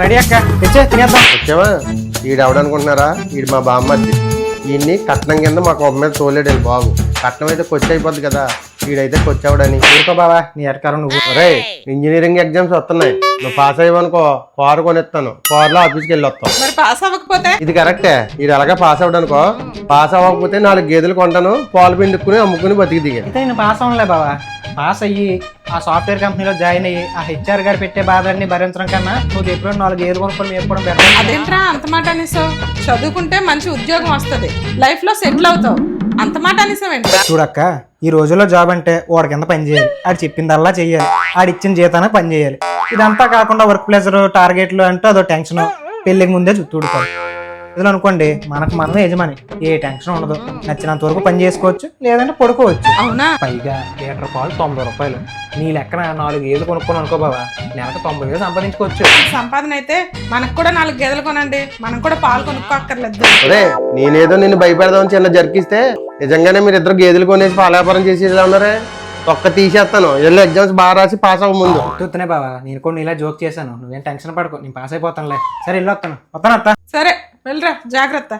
Ready అక్క తెచ్చే తినేద్దాం. వచ్చావా? ఈడు ఎవడనుకుంటున్నారా? ఈడు మా బామ్మర్ది. ఈయన్ని కట్నం కింద మా కొమ్మ మీద తోలేడు బాబు. కట్నం అయితే కొచ్చి అయిపోద్ది కదా, ఈడైతే కొచ్చావుడని. ఊరుకో బావా, నీ ఎడకారం నువ్వు. రే, ఇంజనీరింగ్ ఎగ్జామ్స్ వస్తున్నాయి, నువ్వు పాస్ అయ్యవనుకో కారు కొనిస్తాను, కారులో ఆఫీస్కి వెళ్ళి వస్తాం. మరి పాస్ అవ్వకపోతే? ఇది కరెక్టే, ఇది అలాగే పాస్ అవ్వడానుకో. పాస్ అవ్వకపోతే 4 గేదెలు కొంటాను, పాలు పిండుకుని అమ్ముకుని బతికి దిగాను. అయితే నేను పాస్ అవ్వలే బావా. పాస్ అయ్యి ఆ సాఫ్ట్వేర్ కంపెనీలో జాయిన్ అయ్యి ఆ హెచ్ఆర్ గారు పెట్టే బాధలన్నీ భరించడం కన్నా నువ్వు ఎప్పుడో 4 ఏళ్ళు కొనుక్కొని మేపుకోవడం బెటర్. అదేంట్రా అంత మాట అనేసావు? చదువుకుంటే మంచి ఉద్యోగం వస్తుంది, లైఫ్ లో సెటిల్ అవుతావు, అంత మాట అనేసావేంటి? చూడక్క, ఈ రోజుల్లో జాబ్ అంటే వాడి కింద పని చేయాలి, ఆడు చెప్పిందల్లా చెయ్యాలి, ఆడు ఇచ్చిన జీతానికి పని చేయాలి. ఇదంతా కాకుండా వర్క్ ప్రెషర్, టార్గెట్లు అంటే అదో టెన్షన్. పెళ్లికి ముందే చుట్టూడుకోవాలి. ఇదిలో అనుకోండి, మనకు మనమే యజమాని, ఏ టెన్షన్ ఉండదు. నచ్చినంత వరకు పని చేసుకోవచ్చు, లేదంటే పడుకోవచ్చు. అవునా? పైగా లీటర్ పాలు 90 రూపాయలు. నీ లెక్కన 4 ఏళ్ళు కొనుక్కొని అనుకో బాబా, నెలకు 90,000 సంపాదించుకోవచ్చు. సంపాదన అయితే మనకు కూడా 4 గేదెలు కొనండి, మనం కూడా పాలు కొనుక్కోక్కర్లేదు. అరే, నేనేదో నిన్ను భయపెడదామని చిన్న జరికిస్తే నిజంగానే మీరు ఇద్దరు గేదెలు కొనేసి పాల వ్యాపారం చేసేలా ఉన్నారే. ఒక్క తీసేస్తాను, ఎల్లు ఎగ్జామ్స్ బాగా రాసి పాస్ అవ్వ ముందు. చూస్తూనే బాబా, నేను కూడా ఇలా జోక్ చేశాను, నువ్వేం టెన్షన్ పడుకో, నేను పాస్ అయిపోతానులే. సరే ఇల్లు వస్తాను అత్త. సరే వెళ్ళరా, జాగ్రత్త.